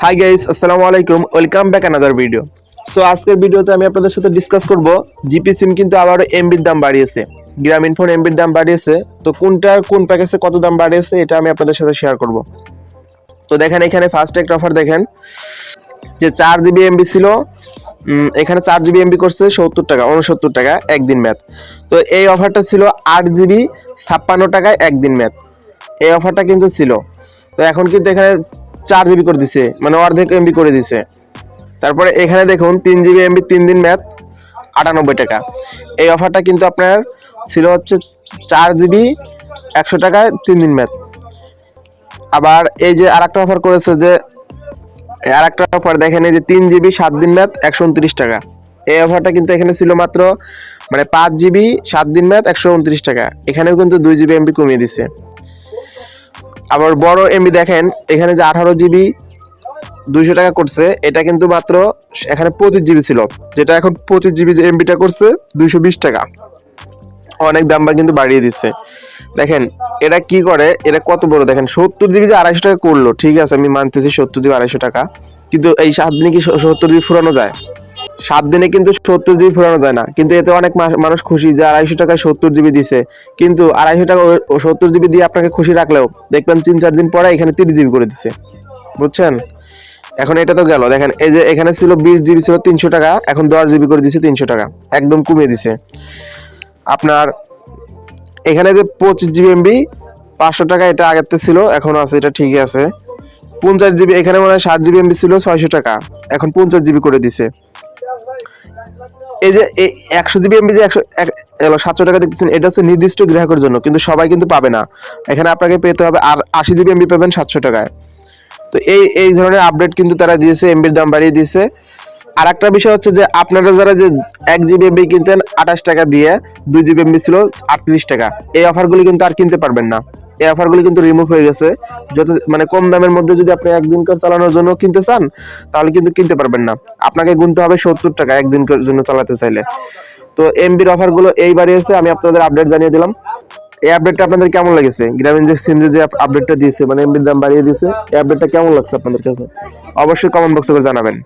Hi guys, আসসালামু আলাইকুম, welcome back another video. So আজকের ভিডিওতে আমি আপনাদের সাথে ডিসকাস করব জিপি সিম কিন্তু আবার এমবির দাম বাড়িয়েছে। গ্রামীণফোন এমবির দাম বাড়িয়েছে, তো কোনটার কোন প্যাকেজে কত দাম বাড়িয়েছে এটা আমি আপনাদের সাথে শেয়ার করব। তো দেখেন এখানে ফার্স্ট একটা অফার দেখেন যে 4 জিবি এমবি ছিল, এখানে 4 জিবি এমবি করছে 70 টাকা 69 টাকা একদিন ম্যাথ। তো এই অফারটা ছিল 8 জিবি 56 টাকায় একদিন ম্যাথ, এই অফারটা কিন্তু ছিল। তো এখন কিন্তু এখানে 4 জিবি করে দিছে, মানে অর্ধেক এমবি করে দিছে। তারপরে এখানে দেখুন 3 জিবি এমবি 3 দিন ম্যাথ 98 টাকা। এই অফারটা কিন্তু আপনার ছিল হচ্ছে 4 জিবি 100 টাকায় 3 দিন ম্যাথ। আবার এই যে আরেকটা অফার করেছে, যে আরেকটা অফার দেখেন এই যে 3 জিবি 7 দিন ম্যাথ 129 টাকা। এই অফারটা কিন্তু এখানে ছিল মাত্র মানে 5 জিবি 7 দিন ম্যাথ 129 টাকা। এখানেও কিন্তু 2 জিবি এমবি কমিয়ে দিছে। আবার বড় এমবি দেখেন এখানে যে 18 জিবি 200 টাকা করছে, এটা কিন্তু মাত্র এখানে 25 জিবি ছিল, যেটা এখন 25 জিবি যে এমবিটা করছে 220 টাকা। অনেক দাম কিন্তু বাড়িয়ে দিচ্ছে। দেখেন এটা কি করে, এটা কত বড় দেখেন, 70 জিবি যে 250 টাকা করলো, ঠিক আছে আমি মানতেছি 70 জিবি 250 টাকা, কিন্তু এই 7 দিনে কি 70 জিবি ফুরানো যায়? 7 দিনে কিন্তু 70 জিবি ফুরানো যায় না। কিন্তু এতে অনেক মানুষ খুশি যে 250 টাকায় 70 জিবি দিছে, কিন্তু 250 টাকা 70 জিবি দিয়ে আপনাকে খুশি রাখলেও দেখবেন 3-4 দিন পরে এখানে 30 জিবি করে দিছে, বুঝছেন? এখন এটা তো গেল, দেখেন এই যে এখানে ছিল 20 জিবি ছিল 300 টাকা, এখন 10 জিবি করে দিছে 300 টাকা, একদম কমিয়ে দিছে। আপনার এখানে যে 25 জিবি এমবি 500 টাকা, এটা আগেতে ছিল এখনো আছে, এটা ঠিকই আছে। 50 জিবি এখানে মনে হয় 60 জিবি এমবি ছিল 600 টাকা, এখন 50 জিবি করে দিছে। এই যে 100 জিবি এমবি যে 700 টাকা দেখতেছেন, এটা হচ্ছে নির্দিষ্ট গ্রাহকের জন্য, কিন্তু সবাই কিন্তু পাবে না। এখানে আপনাকে পেতে হবে আর 80 জিবি এমবি পাবেন 700 টাকায়। তো এই ধরনের আপডেট কিন্তু তারা দিয়েছে, এমবির দাম বাড়িয়ে দিয়েছে। আর একটা বিষয় হচ্ছে যে আপনারা যারা যে 1 জিবি এমবি কিনতেন 28 টাকা দিয়ে, 2 জিবি এমবি ছিল 38 টাকা, এই অফারগুলি কিন্তু আর কিনতে পারবেন না। এই অফারগুলি কিন্তু রিমুভ হয়ে গেছে। যত মানে কম দামের মধ্যে যদি আপনি একদিনকার চালানোর জন্য কিনতে চান, তাহলে কিন্তু কিনতে পারবেন না, আপনাকে গুনতে হবে 70 টাকা একদিনকার জন্য চালাতে চাইলে। তো এমবির অফারগুলো এই বাড়িয়েছে, আমি আপনাদের আপডেট জানিয়ে দিলাম। এই আপডেটটা আপনাদের কেমন লেগেছে? গ্রামীণ যে সিম যে আপডেটটা দিয়েছে, মানে এমবির দাম বাড়িয়ে দিয়েছে, এই আপডেটটা কেমন লাগছে আপনাদের কাছে? অবশ্যই কমেন্ট বক্সে করে জানাবেন।